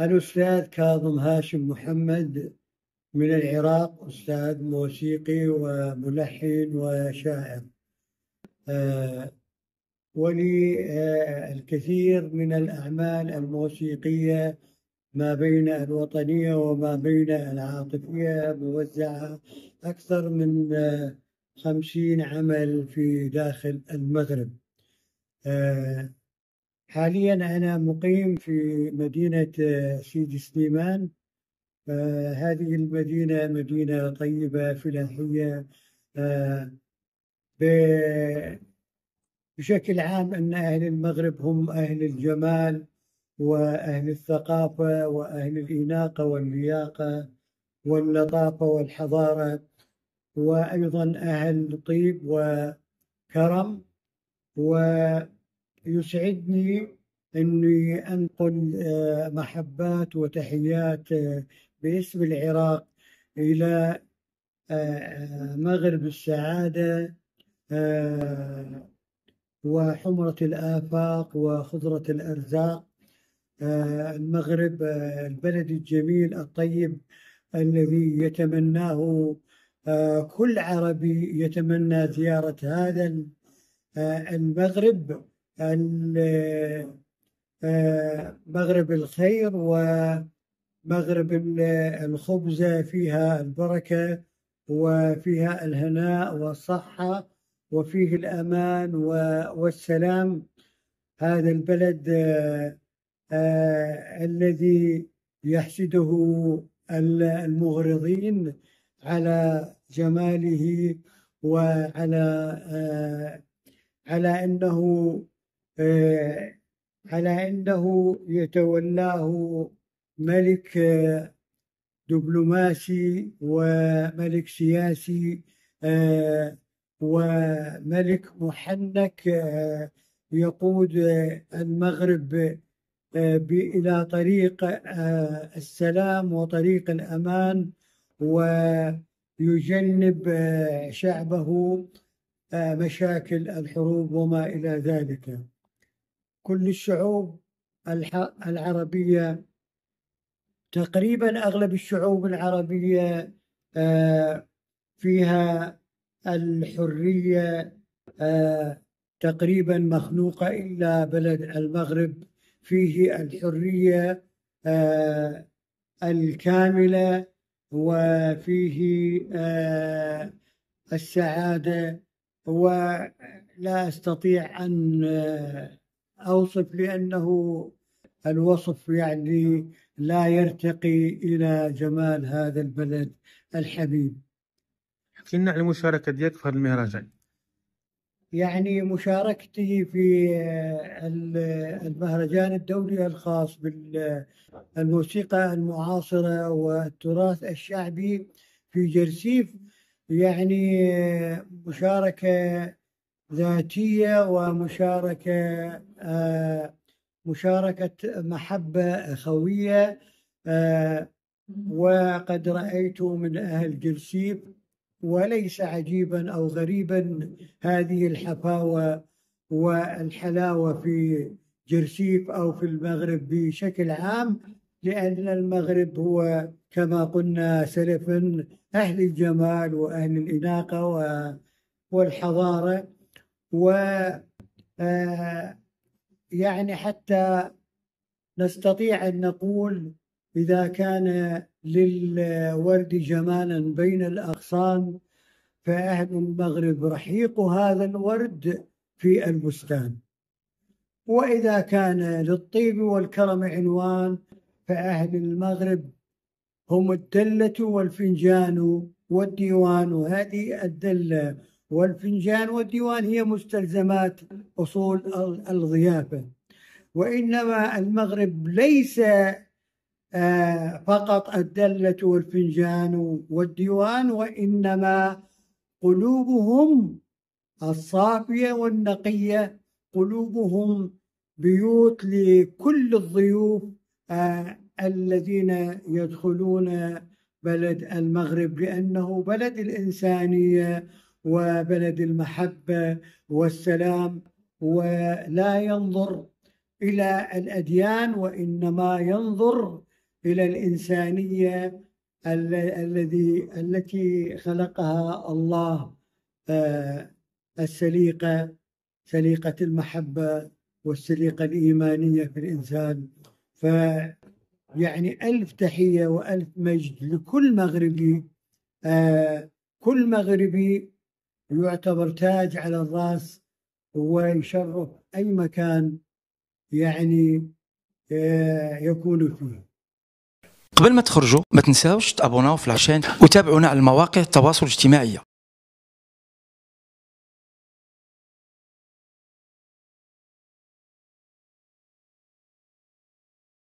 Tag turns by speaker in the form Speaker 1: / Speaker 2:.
Speaker 1: الأستاذ كاظم هاشم محمد من العراق، أستاذ موسيقي وملحن وشاعر. ولي الكثير من الأعمال الموسيقية ما بين الوطنية وما بين العاطفية، موزعة أكثر من 50 عمل في داخل المغرب. حاليا أنا مقيم في مدينة سيدي سليمان. هذه المدينة مدينة طيبة فلاحية. بشكل عام أن أهل المغرب هم أهل الجمال وأهل الثقافة وأهل الإناقة واللياقة واللطافة والحضارة، وأيضا أهل طيب وكرم. ويسعدني أني أنقل محبات وتحيات باسم العراق إلى مغرب السعادة وحمرة الآفاق وخضرة الأرزاق. المغرب البلد الجميل الطيب الذي يتمناه كل عربي، يتمنى زيارة هذا المغرب، مغرب الخير ومغرب الخبز، فيها البركة وفيها الهناء والصحة وفيه الأمان والسلام. هذا البلد الذي يحسده المغرضين على جماله وعلى أنه يتولاه ملك دبلوماسي وملك سياسي وملك محنك يقود المغرب إلى طريق السلام وطريق الأمان، ويجنب شعبه مشاكل الحروب وما إلى ذلك. كل الشعوب العربية، تقريبا أغلب الشعوب العربية فيها الحرية تقريبا مخلوقة، إلا بلد المغرب فيه الحرية الكاملة وفيه السعادة. ولا أستطيع أن أوصف، لأنه الوصف يعني لا يرتقي إلى جمال هذا البلد الحبيب.
Speaker 2: احكي لنا عن المشاركة ديالك في هذا المهرجان.
Speaker 1: يعني مشاركتي في المهرجان الدولي الخاص بالموسيقى المعاصرة والتراث الشعبي في جرسيف، يعني مشاركة ذاتية ومشاركة محبة أخوية. وقد رأيت من أهل جرسيف، وليس عجيبا أو غريبا، هذه الحفاوة والحلاوة في جرسيف أو في المغرب بشكل عام، لأن المغرب هو كما قلنا سلفا أهل الجمال وأهل الإناقة والحضارة. يعني حتى نستطيع أن نقول إذا كان للورد جمالا بين الأغصان، فأهل المغرب رحيق هذا الورد في البستان. وإذا كان للطيب والكرم عنوان، فأهل المغرب هم الدلة والفنجان والديوان. وهذه الدلة والفنجان والديوان هي مستلزمات أصول الضيافة. وإنما المغرب ليس فقط الدلة والفنجان والديوان، وإنما قلوبهم الصافية والنقية، قلوبهم بيوت لكل الضيوف الذين يدخلون بلد المغرب، لأنه بلد الإنسانية وبلد المحبة والسلام، ولا ينظر إلى الأديان، وإنما ينظر إلى الإنسانية التي خلقها الله، السليقة، سليقة المحبة والسليقة الإيمانية في الإنسان. فيعني ألف تحية وألف مجد لكل مغربي. كل مغربي يعتبر تاج على الرأس ويشرف أي مكان يعني يكون فيه.
Speaker 3: قبل ما تخرجوا ما تنساوش تابوناو في العشان وتابعونا على المواقع التواصل الاجتماعي.